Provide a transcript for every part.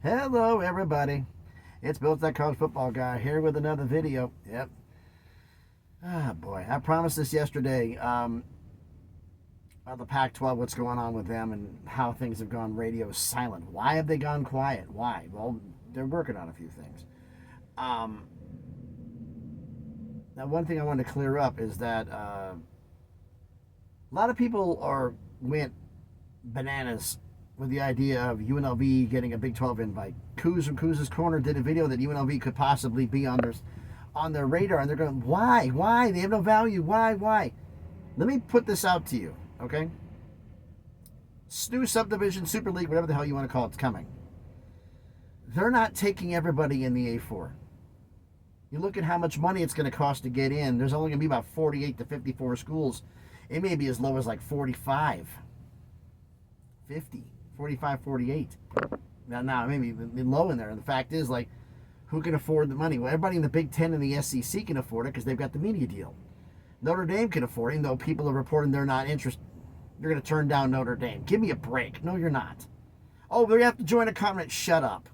Hello, everybody. It's Built That College Football Guy here with another video. Yep. Ah, boy. I promised this yesterday about the Pac-12, what's going on with them and how things have gone radio silent. Why have they gone quiet? Why? Well, they're working on a few things. Now, one thing I wanted to clear up is that a lot of people went bananas with the idea of UNLV getting a Big 12 invite. Coos from Coos' Corner did a video that UNLV could possibly be on their radar, and they're going, why? Why? They have no value. Why? Let me put this out to you, okay? New Subdivision, Super League, whatever the hell you want to call it's coming. They're not taking everybody in the A4. You look at how much money it's going to cost to get in. There's only going to be about 48 to 54 schools. It may be as low as like 45, 50. 45, 48. Now maybe low in there. And the fact is, like, who can afford the money? Well, everybody in the Big Ten and the SEC can afford it because they've got the media deal. Notre Dame can afford it, even though people are reporting they're not interested. You're going to turn down Notre Dame. Give me a break. No, you're not. Oh, we have to join a conference. Shut up.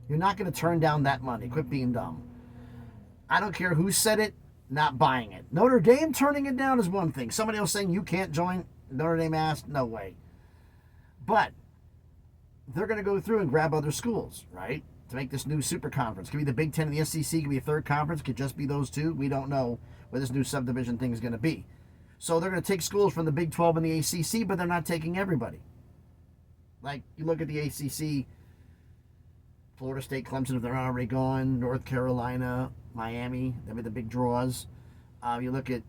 You're not going to turn down that money. Quit being dumb. I don't care who said it, not buying it. Notre Dame turning it down is one thing. Somebody else saying you can't join, Notre Dame asked, no way. But they're going to go through and grab other schools, right, to make this new super conference. Could be the Big Ten and the SEC. Could be a third conference. Could just be those two. We don't know where this new subdivision thing is going to be. So they're going to take schools from the Big 12 and the ACC, but they're not taking everybody. Like, you look at the ACC, Florida State, Clemson, if they're not already gone, North Carolina, Miami, they'll be the big draws. You look at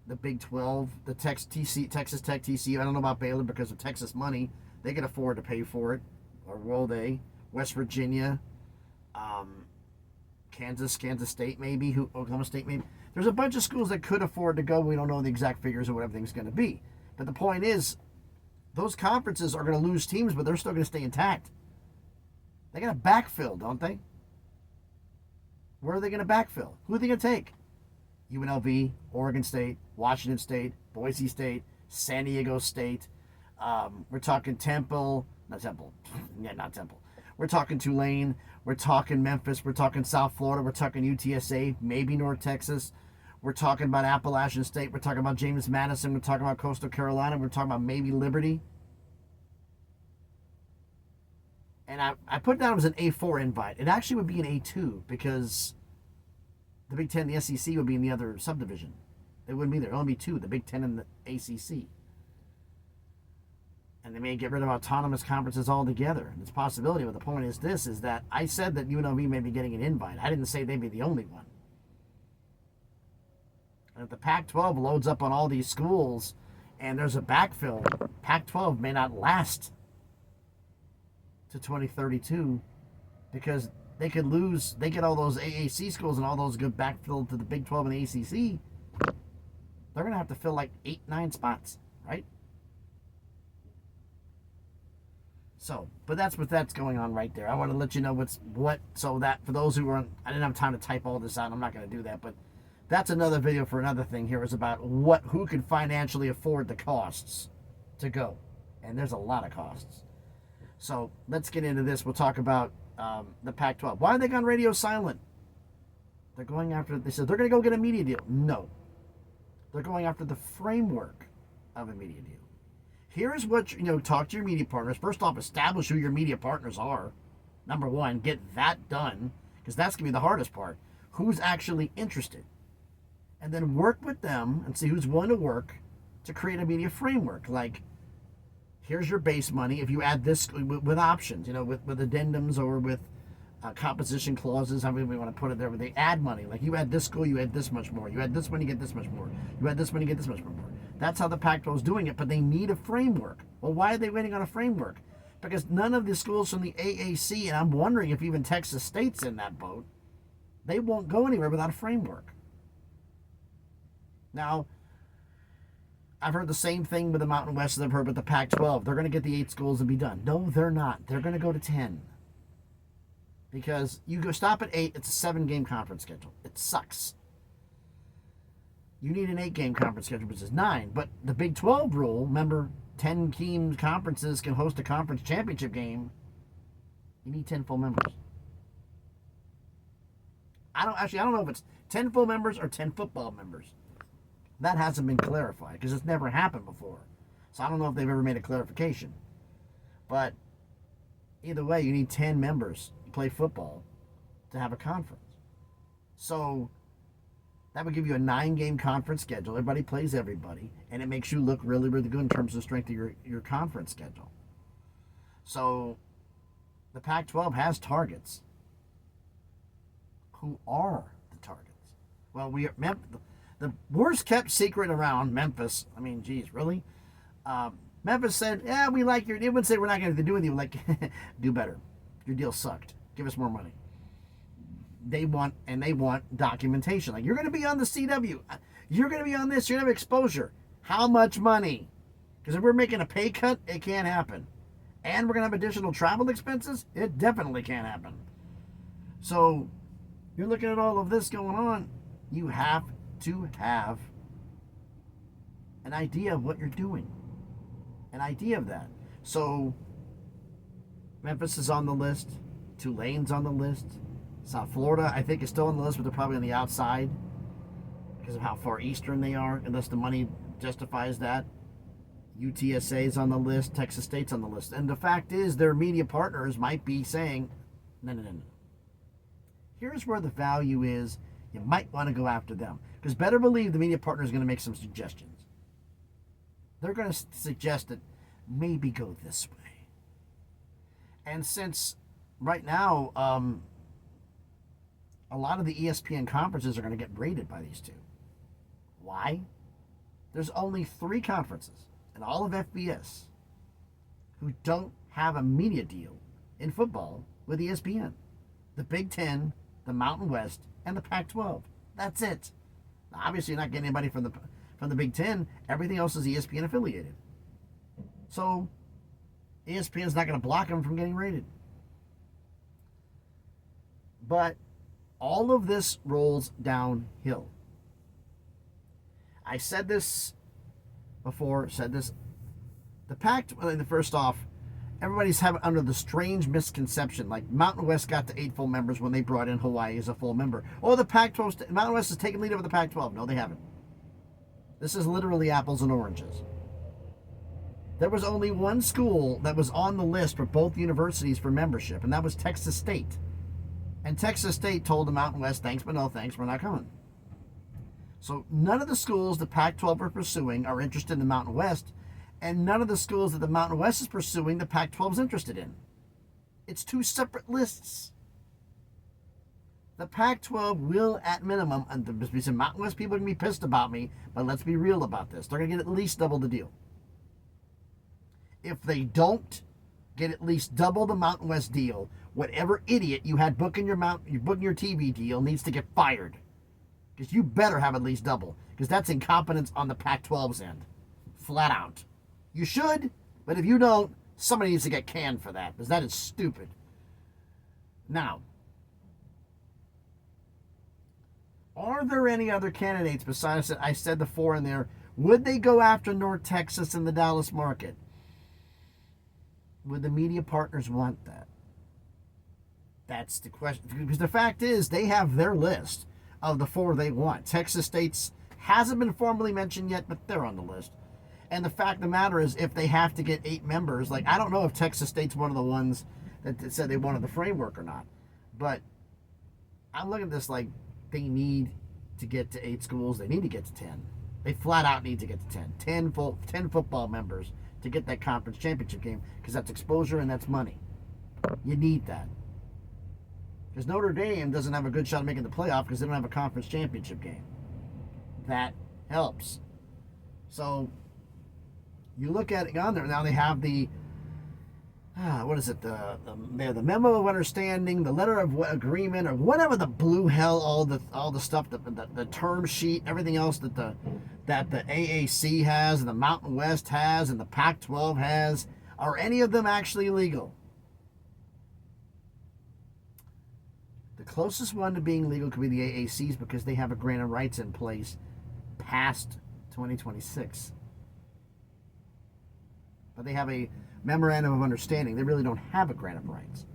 the Big 12, the Texas Tech, TCU. I don't know about Baylor because of Texas money. They can afford to pay for it, or will they? West Virginia, Kansas State maybe, Oklahoma State maybe. There's a bunch of schools that could afford to go. We don't know the exact figures of what everything's going to be. But the point is, those conferences are going to lose teams, but they're still going to stay intact. They're going to backfill, don't they? Where are they going to backfill? Who are they going to take? UNLV, Oregon State, Washington State, Boise State, San Diego State. We're talking Temple. We're talking Tulane. We're talking Memphis. We're talking South Florida. We're talking UTSA, maybe North Texas. We're talking about Appalachian State. We're talking about James Madison. We're talking about Coastal Carolina. We're talking about maybe Liberty. And I put it down as an A4 invite. It actually would be an A2 because the Big Ten and the SEC would be in the other subdivision. They wouldn't be there. It would only be two, the Big Ten and the ACC. And they may get rid of autonomous conferences altogether. It's a possibility, but the point is this, is that I said that UNLV may be getting an invite. I didn't say they'd be the only one. And if the Pac-12 loads up on all these schools and there's a backfill, Pac-12 may not last to 2032 because they could lose. They get all those AAC schools and all those good backfill to the Big 12 and the ACC. They're going to have to fill like 8-9 spots, right? So, but that's going on right there. I want to let you know so that for those who I didn't have time to type all this out. I'm not going to do that, but that's another video for another thing here is about who can financially afford the costs to go. And there's a lot of costs. So let's get into this. We'll talk about the Pac-12. Why are they gone radio silent? They said they're going to go get a media deal. No. They're going after the framework of a media deal. Here's what, talk to your media partners. First off, establish who your media partners are. Number one, get that done, because that's going to be the hardest part. Who's actually interested? And then work with them and see who's willing to work to create a media framework. Like, here's your base money. If you add this with options, with addendums or with composition clauses, however we want to put it there, but they add money. Like, you add this school, you add this much more. You add this one, you get this much more. You add this one, you get this much more. That's how the Pac-12 is doing it, but they need a framework. Well, why are they waiting on a framework? Because none of the schools from the AAC, and I'm wondering if even Texas State's in that boat, they won't go anywhere without a framework. Now, I've heard the same thing with the Mountain West as I've heard with the Pac-12. They're going to get the 8 schools and be done. No, they're not. They're going to go to 10. Because you go stop at 8, it's a 7-game conference schedule. It sucks. You need an 8-game conference schedule, which is 9. But the Big 12 rule, remember, 10 team conferences can host a conference championship game. You need 10 full members. I don't know if it's 10 full members or 10 football members. That hasn't been clarified because it's never happened before. So I don't know if they've ever made a clarification. But either way, you need 10 members to play football to have a conference. So that would give you a 9-game conference schedule. Everybody plays everybody, and it makes you look really, really good in terms of the strength of your conference schedule. So the Pac-12 has targets. Who are the targets? Well, the worst kept secret around Memphis. I mean, geez, really? Memphis said, "Yeah, we like your." They wouldn't say we're not going to do with you. Like, do better. Your deal sucked. Give us more money. They want documentation. Like, you're going to be on the CW. You're going to be on this. You're going to have exposure. How much money? Because if we're making a pay cut, it can't happen. And we're going to have additional travel expenses. It definitely can't happen. So you're looking at all of this going on. You have to have an idea of what you're doing. An idea of that. So Memphis is on the list. Tulane's on the list. South Florida, I think, is still on the list, but they're probably on the outside because of how far eastern they are, unless the money justifies that. UTSA is on the list. Texas State's on the list. And the fact is, their media partners might be saying, no. Here's where the value is. You might want to go after them. Because better believe the media partner is going to make some suggestions. They're going to suggest that maybe go this way. And since right now, a lot of the ESPN conferences are going to get rated by these two. Why? There's only 3 conferences in all of FBS who don't have a media deal in football with ESPN. The Big Ten, the Mountain West, and the Pac-12. That's it. Now, obviously, you're not getting anybody from the Big Ten. Everything else is ESPN affiliated. So ESPN is not going to block them from getting rated. But all of this rolls downhill. I said this before, the Pac-12, first off, everybody's having under the strange misconception, like Mountain West got to 8 full members when they brought in Hawaii as a full member. Oh, the Pac-12, Mountain West has taken lead over the Pac-12. No, they haven't. This is literally apples and oranges. There was only one school that was on the list for both universities for membership, and that was Texas State. And Texas State told the Mountain West, thanks, but no thanks, we're not coming. So none of the schools the Pac-12 are pursuing are interested in the Mountain West, and none of the schools that the Mountain West is pursuing the Pac-12 is interested in. It's 2 separate lists. The Pac-12 will, at minimum, and the Mountain West people are going to be pissed about me, but let's be real about this. They're going to get at least double the deal. If they don't get at least double the Mountain West deal, whatever idiot you had booking your TV deal needs to get fired. Because you better have at least double. Because that's incompetence on the Pac-12's end. Flat out. You should, but if you don't, somebody needs to get canned for that. Because that is stupid. Now, are there any other candidates besides, I said the 4 in there, would they go after North Texas and the Dallas market? Would the media partners want that? That's the question. Because the fact is, they have their list of the 4 they want. Texas State's hasn't been formally mentioned yet, but they're on the list. And the fact of the matter is, if they have to get 8 members, like, I don't know if Texas State's one of the ones that said they wanted the framework or not. But I'm looking at this like they need to get to 8 schools. They need to get to 10. They flat out need to get to 10. 10 football members to get that conference championship game, because that's exposure and that's money. You need that. Because Notre Dame doesn't have a good shot of making the playoff because they don't have a conference championship game. That helps. So you look at it on there now. They have the what is it? They have the memo of understanding, the letter of agreement, or whatever the blue hell, all the stuff, the term sheet, everything else that the AAC has and the Mountain West has and the Pac-12 has. Are any of them actually legal? The closest one to being legal could be the AACs because they have a grant of rights in place past 2026. But they have a memorandum of understanding. They really don't have a grant of rights.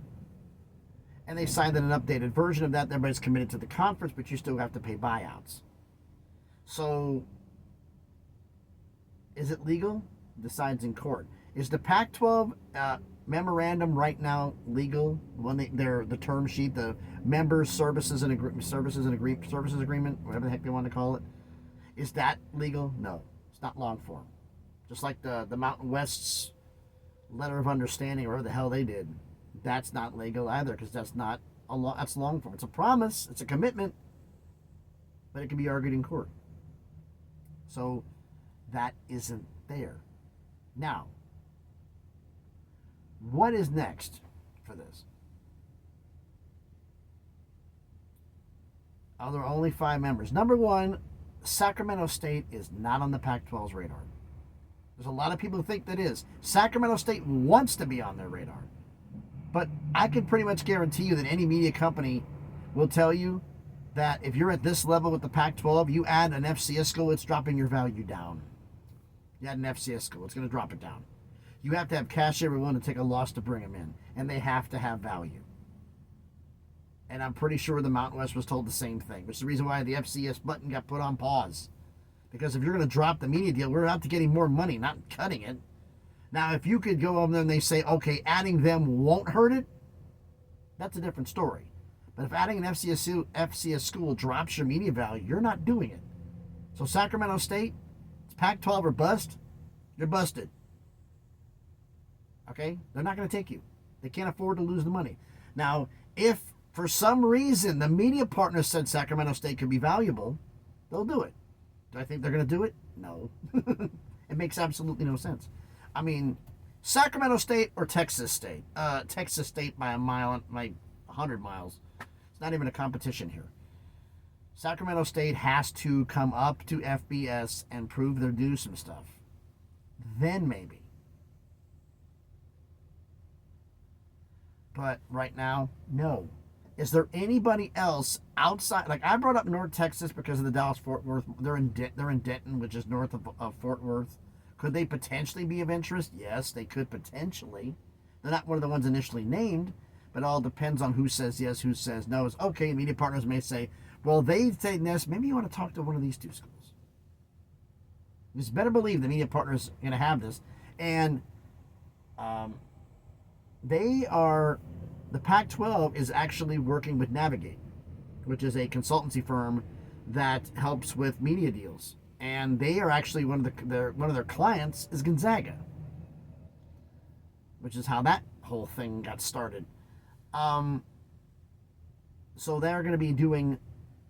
and they signed an updated version of that. Everybody's committed to the conference, but you still have to pay buyouts. So, is it legal? Decides in court. Is the Pac-12 memorandum right now legal? When the term sheet, the members services agreement, whatever the heck they want to call it, is that legal? No, it's not long form. Just like the Mountain West's letter of understanding, or whatever the hell they did, that's not legal either, because that's not that's long form. It's a promise, it's a commitment, but it can be argued in court. So that isn't there. Now, what is next for this? There are only 5 members. Number one, Sacramento State is not on the Pac-12's radar. There's a lot of people who think that is. Sacramento State wants to be on their radar. But I can pretty much guarantee you that any media company will tell you that if you're at this level with the Pac-12, you add an FCS school, it's dropping your value down. You add an FCS school, it's going to drop it down. You have to have cash everyone to take a loss to bring them in. And they have to have value. And I'm pretty sure the Mountain West was told the same thing, which is the reason why the FCS button got put on pause. Because if you're going to drop the media deal, we're out to getting more money, not cutting it. Now, if you could go over there and they say, okay, adding them won't hurt it, that's a different story. But if adding an FCS school drops your media value, you're not doing it. So Sacramento State, it's Pac-12 or bust, you're busted. Okay? They're not going to take you. They can't afford to lose the money. Now, if for some reason the media partners said Sacramento State could be valuable, they'll do it. Do I think they're going to do it? No. It makes absolutely no sense. I mean, Sacramento State or Texas State? Texas State by a mile, like 100 miles. It's not even a competition here. Sacramento State has to come up to FBS and prove they're due some stuff. Then maybe. But right now, no. Is there anybody else outside? Like, I brought up North Texas because of the Dallas-Fort Worth. They're in Denton, which is north of Fort Worth. Could they potentially be of interest? Yes, they could potentially. They're not one of the ones initially named, but it all depends on who says yes, who says no. It's okay, media partners may say, well, they say this. Maybe you want to talk to one of these 2 schools. You just better believe the media partners are going to have this. And the Pac-12 is actually working with Navigate, which is a consultancy firm that helps with media deals. And they are actually one of their clients is Gonzaga, which is how that whole thing got started. So they're going to be doing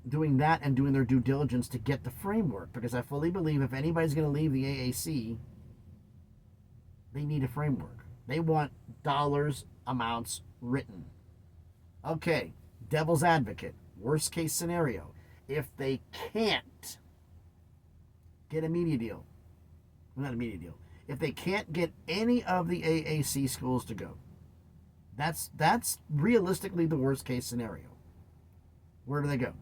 that and doing their due diligence to get the framework, because I fully believe if anybody's going to leave the AAC, they need a framework. They want dollars, amounts written. Okay, devil's advocate, worst case scenario. If they can't get a media deal, not a media deal, if they can't get any of the AAC schools to go, that's realistically the worst case scenario. Where do they go?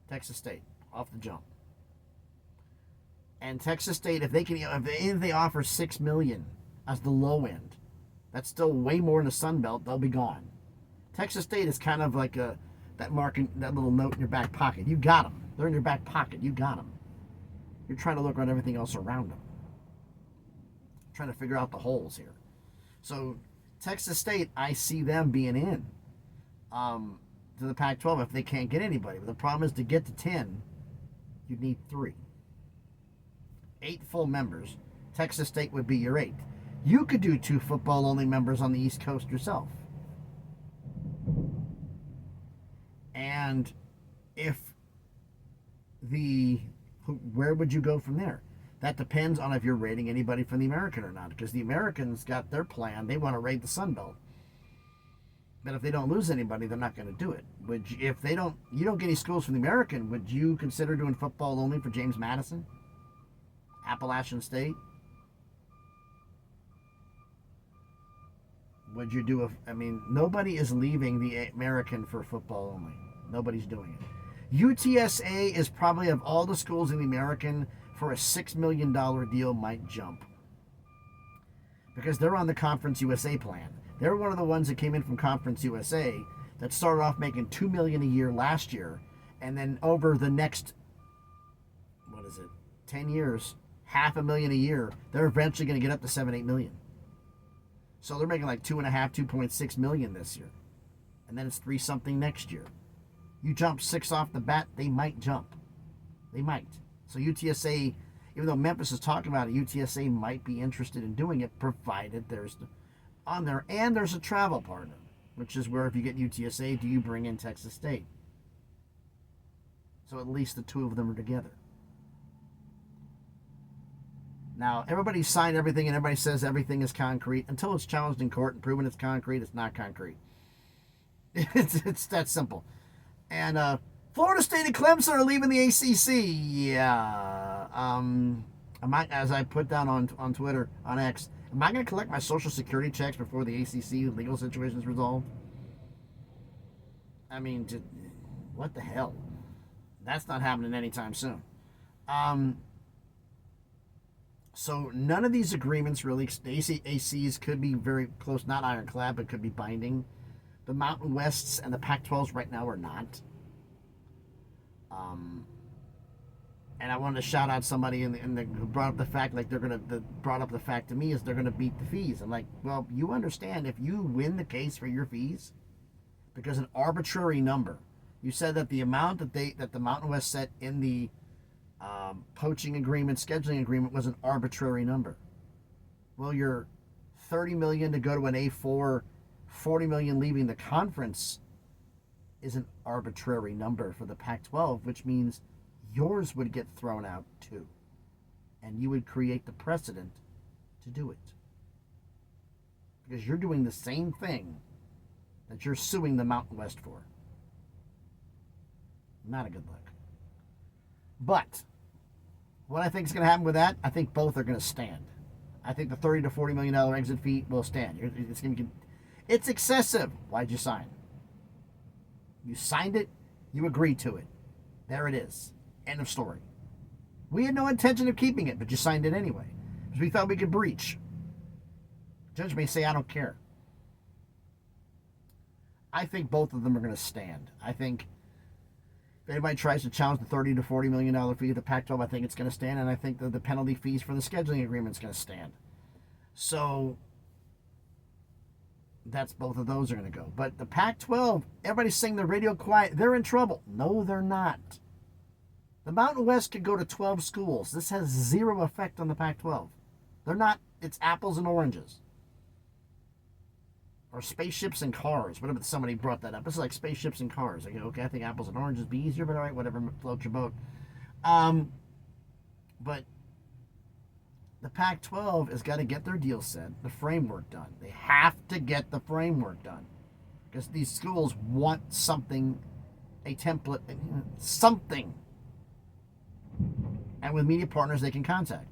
Texas State, off the jump. And Texas State, if they offer $6 million as the low end, that's still way more in the Sun Belt. They'll be gone. Texas State is kind of like that little note in your back pocket. You got them. They're in your back pocket. You got them. You're trying to look at everything else around them. Trying to figure out the holes here. So Texas State, I see them being in to the Pac-12 if they can't get anybody. But the problem is, to get to 10, you need 3. 8 full members. Texas State would be your 8th. You could do 2 football-only members on the East Coast yourself. And where would you go from there? That depends on if you're rating anybody from the American or not, because the Americans got their plan. They want to raid the Sun Belt. But if they don't lose anybody, they're not going to do it. You don't get any schools from the American, would you consider doing football only for James Madison? Appalachian State? Would you do nobody is leaving the American for football only. Nobody's doing it. UTSA is probably, of all the schools in the American, for a $6 million deal, might jump. Because they're on the Conference USA plan. They're one of the ones that came in from Conference USA that started off making $2 million a year last year, and then over the next 10 years, $500,000 a year, they're eventually going to get up to $7-8 million. So they're making like 2.6 million this year, and then it's 3 something next year. You jump 6 off the bat, they might jump. They might. So UTSA, even though Memphis is talking about it, UTSA might be interested in doing it, provided there's on there, and there's a travel partner, which is where if you get UTSA, do you bring in Texas State? So at least the two of them are together. Now, everybody signed everything and everybody says everything is concrete. Until it's challenged in court and proven it's concrete, it's not concrete. It's that simple. And Florida State and Clemson are leaving the ACC. Yeah. As I put down on Twitter, on X, am I going to collect my Social Security checks before the ACC legal situation is resolved? I mean, what the hell? That's not happening anytime soon. So none of these agreements really, the ACs could be very close, not ironclad, but could be binding. The Mountain Wests and the Pac-12s right now are not. And I wanted to shout out somebody who brought up the fact, like brought up the fact to me is they're gonna beat the fees. I'm like, well, you understand if you win the case for your fees, because an arbitrary number, you said that the amount that the Mountain West set in the poaching agreement, scheduling agreement was an arbitrary number. Well, your $30 million to go to an A4, $40 million leaving the conference is an arbitrary number for the Pac-12, which means yours would get thrown out too. And you would create the precedent to do it. Because you're doing the same thing that you're suing the Mountain West for. Not a good look. But what I think is going to happen with that, I think both are going to stand. I think the $30 to $40 million exit fee will stand. It's excessive. Why'd you sign? You signed it. You agreed to it. There it is. End of story. We had no intention of keeping it, but you signed it anyway because we thought we could breach. Judge may say, I don't care. I think both of them are going to stand. I think if anybody tries to challenge the $30 to $40 million fee of the Pac-12, I think it's going to stand, and I think the penalty fees for the scheduling agreement is going to stand. So that's both of those are going to go. But the Pac-12, everybody's saying they're radio quiet. They're in trouble. No, they're not. The Mountain West could go to 12 schools. This has zero effect on the Pac-12. They're not. It's apples and oranges. Or spaceships and cars. Whatever, somebody brought that up. It's like spaceships and cars. I go, okay, I think apples and oranges be easier, but all right, whatever, float your boat. But the Pac-12 has got to get their deal set, the framework done. They have to get the framework done. Because these schools want something, a template, something. And with media partners they can contact.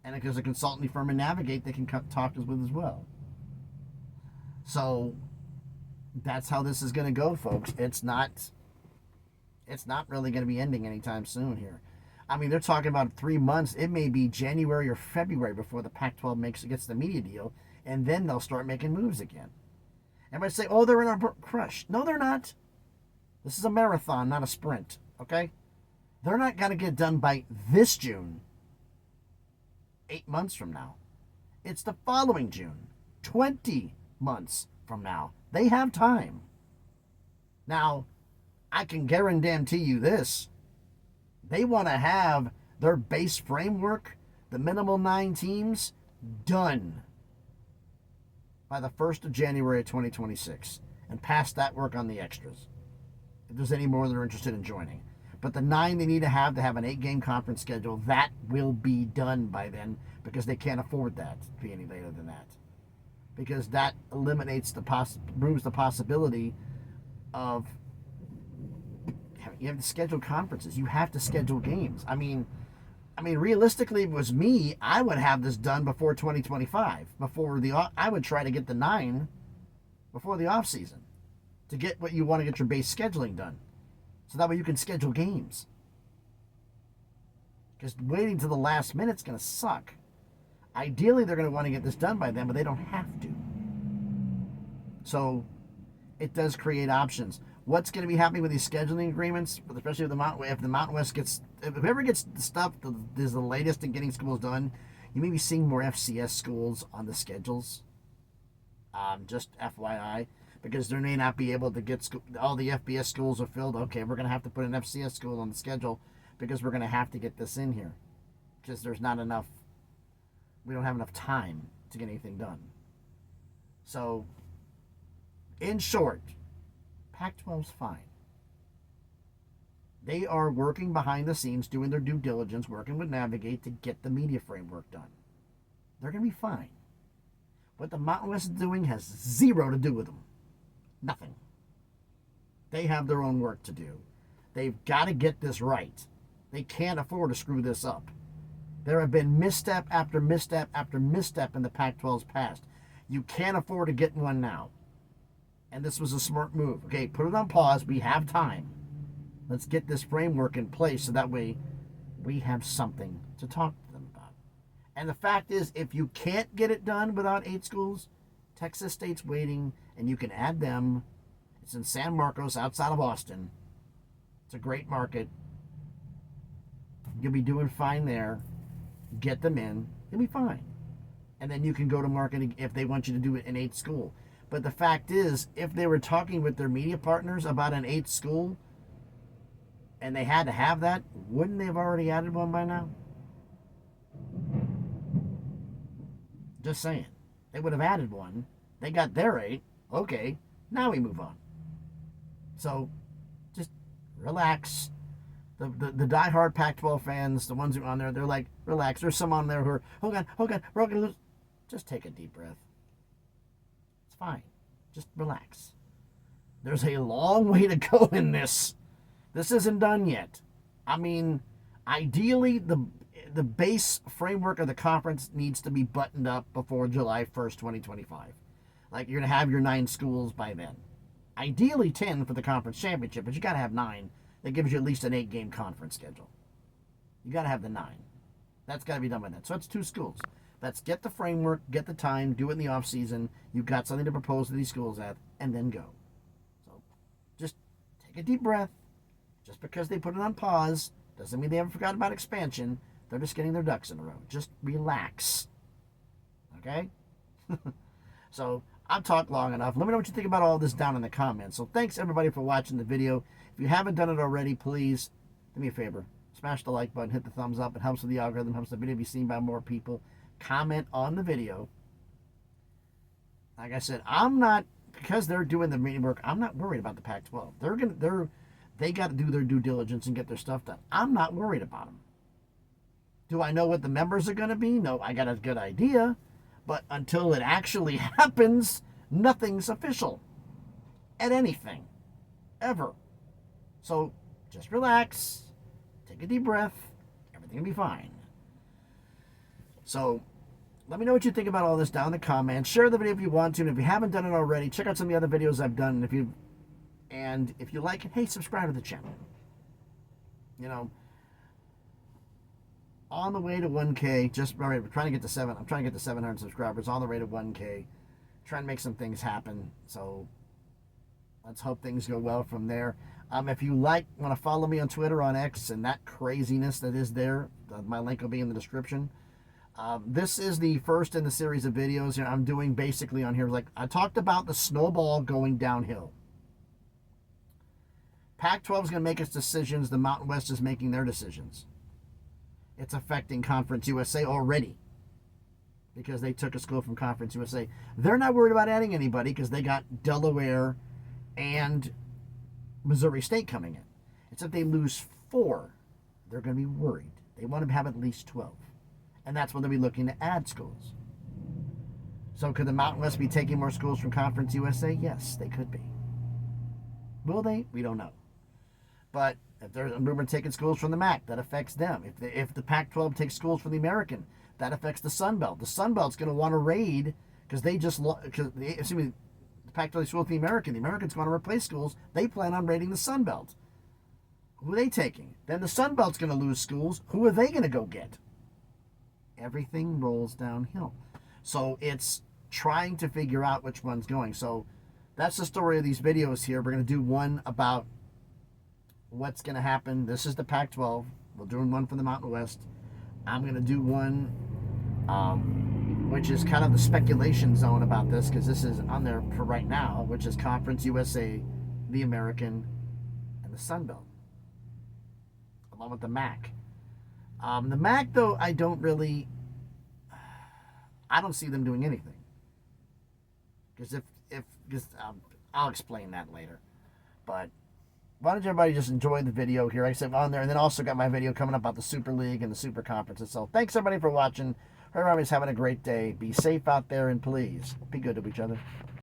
And if there's a consulting firm in Navigate they can talk to us with as well. So that's how this is going to go, folks. It's not really going to be ending anytime soon here. I mean, they're talking about 3 months. It may be January or February before the Pac-12 gets the media deal, and then they'll start making moves again. Everybody say, oh, they're in a crush. No, they're not. This is a marathon, not a sprint, okay? They're not going to get done by this June, 8 months from now. It's the following June, 20 months from now. They have time. Now, I can guarantee you this. They want to have their base framework, the minimal 9 teams, done by the 1st of January of 2026 and pass that work on the extras. If there's any more they're interested in joining. But the 9 they need to have an 8-game conference schedule, that will be done by then because they can't afford that to be any later than that. Because that eliminates removes the possibility of you have to schedule conferences. You have to schedule games. I mean, realistically, if it was me, I would have this done before 2025. I would try to get the 9 before the off season to get what you want to get your base scheduling done, so that way you can schedule games. Because waiting to the last minute is going to suck. Ideally, they're going to want to get this done by then, but they don't have to. So it does create options. What's going to be happening with these scheduling agreements, especially with the Mountain West? If the Mountain West gets, if whoever gets the stuff that is the latest in getting schools done, you may be seeing more FCS schools on the schedules. Just FYI, because they may not be able to get all the FBS schools are filled. Okay, we're going to have to put an FCS school on the schedule because we're going to have to get this in here because there's not enough. We don't have enough time to get anything done. So, in short, Pac-12's fine. They are working behind the scenes, doing their due diligence, working with Navigate to get the media framework done. They're going to be fine. What the Mountain West is doing has zero to do with them. Nothing. They have their own work to do. They've got to get this right. They can't afford to screw this up. There have been misstep after misstep after misstep in the Pac-12's past. You can't afford to get one now. And this was a smart move. Okay, put it on pause. We have time. Let's get this framework in place so that way we have something to talk to them about. And the fact is, if you can't get it done without 8 schools, Texas State's waiting, and you can add them. It's in San Marcos, outside of Austin. It's a great market. You'll be doing fine there. Get them in. You'll be fine. And then you can go to marketing if they want you to do it in 8 school. But the fact is, if they were talking with their media partners about an 8 school, and they had to have that, wouldn't they have already added one by now? Just saying. They would have added one. They got their 8. Okay, now we move on. So, just relax. The diehard Pac-12 fans, the ones who are on there, they're like, relax. There's some on there who are, oh God, we're all going to lose. Just take a deep breath. It's fine. Just relax. There's a long way to go in this. This isn't done yet. I mean, ideally, the base framework of the conference needs to be buttoned up before July 1st, 2025. Like, you're going to have your 9 schools by then. Ideally 10 for the conference championship, but you got to have 9. That gives you at least an 8-game conference schedule. You got to have the 9. That's got to be done by then. So it's 2 schools. Let's get the framework, get the time, do it in the off season. You've got something to propose to these schools at, and then go. So just take a deep breath. Just because they put it on pause doesn't mean they ever forgot about expansion. They're just getting their ducks in a row. Just relax. Okay? So I've talked long enough. Let me know what you think about all this down in the comments. So thanks everybody for watching the video. If you haven't done it already, please do me a favor. Smash the like button, hit the thumbs up. It helps with the algorithm, helps the video be seen by more people. Comment on the video. Like I said, I'm not, because they're doing the media work, I'm not worried about the Pac-12. They got to do their due diligence and get their stuff done. I'm not worried about them. Do I know what the members are going to be? No, I got a good idea. But until it actually happens, nothing's official. At anything. Ever. So, just relax. Take a deep breath. Everything will be fine. So, let me know what you think about all this down in the comments. Share the video if you want to. And if you haven't done it already, check out some of the other videos I've done. And if you like it, hey, subscribe to the channel. You know, on the way to 1K, we're trying to get to 7. I'm trying to get to 700 subscribers. On the way to 1K, trying to make some things happen. So let's hope things go well from there. If you want to follow me on Twitter, on X, and that craziness that is there, my link will be in the description. This is the first in the series of videos I'm doing basically on here. Like I talked about the snowball going downhill. Pac-12 is going to make its decisions. The Mountain West is making their decisions. It's affecting Conference USA already because they took a school from Conference USA. They're not worried about adding anybody because they got Delaware and Missouri State coming in. It's if they lose 4, they're going to be worried. They want to have at least 12. And that's when they'll be looking to add schools. So could the Mountain West be taking more schools from Conference USA? Yes, they could be. Will they? We don't know. But if there's a movement taking schools from the MAC, that affects them. If the Pac-12 takes schools from the American, that affects the Sun Belt. The Sun Belt's going to want to raid because they just the Pac-12 schools from the American. The Americans want to replace schools. They plan on raiding the Sun Belt. Who are they taking? Then the Sun Belt's going to lose schools. Who are they going to go get? Everything rolls downhill. So it's trying to figure out which one's going. So that's the story of these videos here. We're going to do one about what's going to happen. This is the Pac-12. We're doing one for the Mountain West. I'm going to do one, which is kind of the speculation zone about this, because this is on there for right now, which is Conference USA, the American, and the Sun Belt, along with the MAC. The MAC, though, I don't see them doing anything. Because I'll explain that later. But why don't everybody just enjoy the video here? Like I said, on there, and then also got my video coming up about the Super League and the Super Conferences. So thanks everybody for watching. Hope everybody's having a great day. Be safe out there, and please be good to each other.